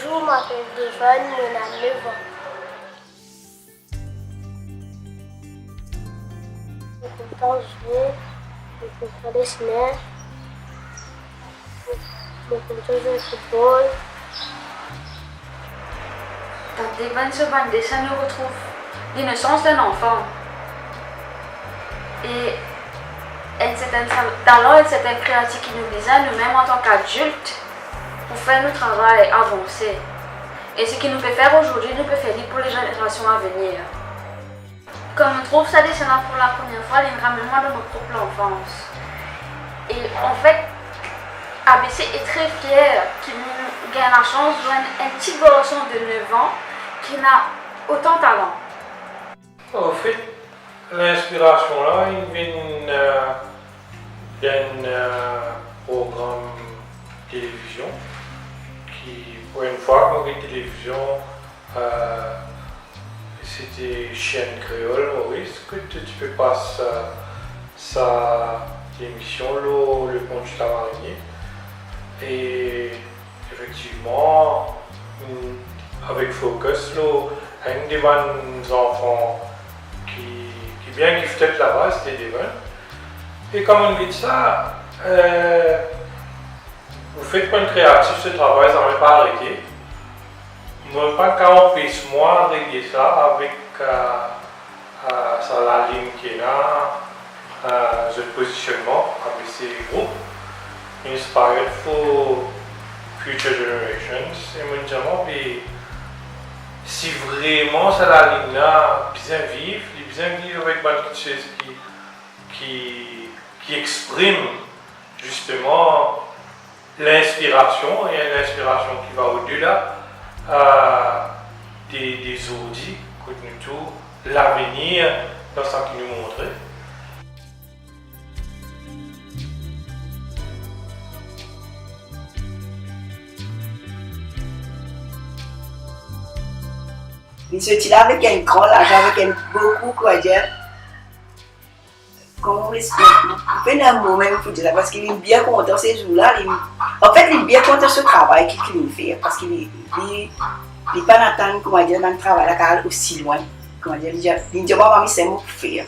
Bonjour, je m'appelle Devon, mon a 9 ans. Je suis content de jouer, je suis content de dessiner, je suis content de jouer au football. Dans Devon, ce bande dessin nous retrouve l'innocence d'un enfant et un certain talent, une certaine créativité qui nous disait nous-mêmes en tant qu'adultes pour faire notre travail avancer. Et ce qu'il nous peut faire aujourd'hui, nous peut faire pour les générations à venir. Comme on trouve ça dessinant pour la première fois, il ramène moi de notre propre enfance. Et en fait, ABC est très fier qu'il gagne la chance de joindre un petit garçon de 9 ans qui a autant de talent. En fait, l'inspiration là, il vient d'un programme télévision qui, pour une fois, quand on télévision, c'était chaîne créole, Maurice, que tu peux passer sa émission, le Pont du Tamarinier. Et effectivement, avec Focus, un des enfants qui bien gifted là-bas, c'était Devon. Et comme on dit ça, vous faites pas une créatif ce travail, ça ne va pas arrêter. Moi, pas quand on puisse moi régler ça avec la ligne qui est là, ce positionnement avec ces groupes, inspired for future generations. Et mondialement, si vraiment c'est la ligne là, bien vivre avec quelque chose qui exprime justement l'inspiration et l'inspiration qui va au-delà des outils que nous tous, l'avenir dans ce qui nous montre. Il se tire avec un grand large, avec un beaucoup, quoi dire. Comment on explique? Il fait un moment même pour dire ça, parce qu'il est bien content ces jours-là. En fait, il est bien content ce travail qu'il fait, parce qu'il n'est pas n'attendre, comment dire, dans le travail là, aussi loin. Comment dire, il dit, maman, c'est mon pour faire.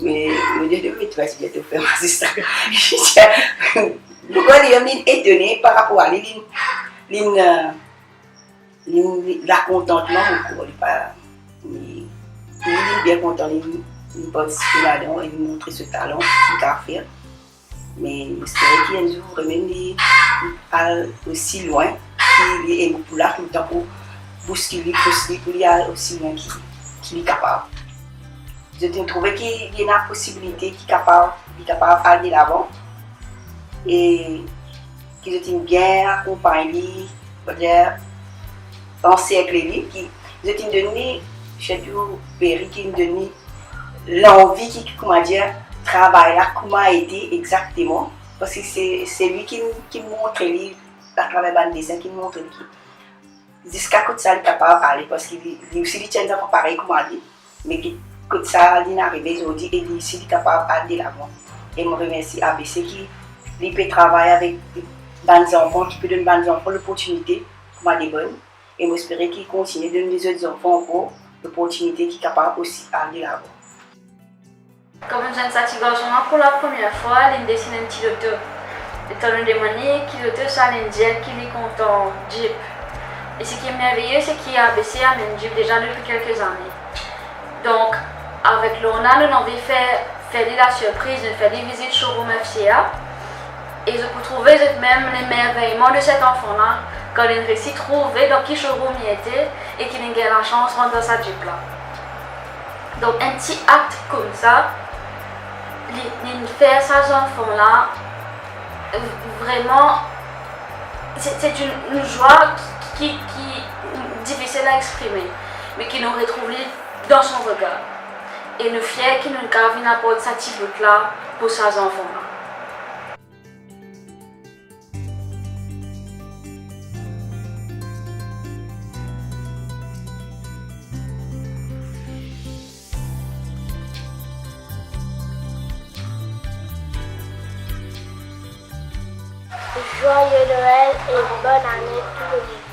Mais il me dit, mais tu vas bientôt faire, c'est ça. Pourquoi il est étonné par rapport à la contentement il est bien content, il participe là-dedans et il montre ce talent qu'il a fait. Mais c'est vrai qu'il y a un jour vraiment il parle aussi loin qu'il est pour là tout le temps pour ce qu'il y a aussi loin qu'il est capable. Je trouve qu'il y a une possibilité qu'il est capable d'aller de l'avant et qu'il est bien accompagné, penser avec lui, qui nous a donné, chez nous, Perry, qui nous a donné l'envie qui, comment dire, travaille là, comment a été exactement. Parce que c'est lui qui montre, lui, à travers le dessin, qui montre, jusqu'à côté ça, il est capable de parler, parce qu'il aussi, il tient pas pareil comme lui, mais côté ça, il est arrivé aujourd'hui, et lui aussi, il est capable d'aller l'avant. Et je remercie ABC qui peut travailler avec des enfants, qui peut donner aux enfants l'opportunité, comme à des bonnes. Et j'espère qu'il continue de donner aux autres enfants encore l'opportunité qui est capable aussi d'aller là-bas. Comme je viens de cette garçon pour la première fois, il dessine un petit auto. Et dans le démonier, qui l'auto, ça l'indienne qui est content, Jeep. Et ce qui est merveilleux, c'est qu'il a ABC à un Jeep déjà depuis quelques années. Donc, avec Lorna, nous avons envie de faire la surprise, de faire des visites showroom FCA. Et je peux trouver même l'émerveillement de cet enfant-là quand il réussit à trouver dans quel showroom il était et qu'il a eu la chance de rentrer dans sa Jeep là. Donc un petit acte comme ça, il fait à ces enfants-là, vraiment, c'est une joie qui est difficile à exprimer, mais qui nous retrouve dans son regard. Et nous fiers qu'il nous garde une apporte cette petite là pour ces enfants-là. Joyeux Noël et bonne année tout le monde.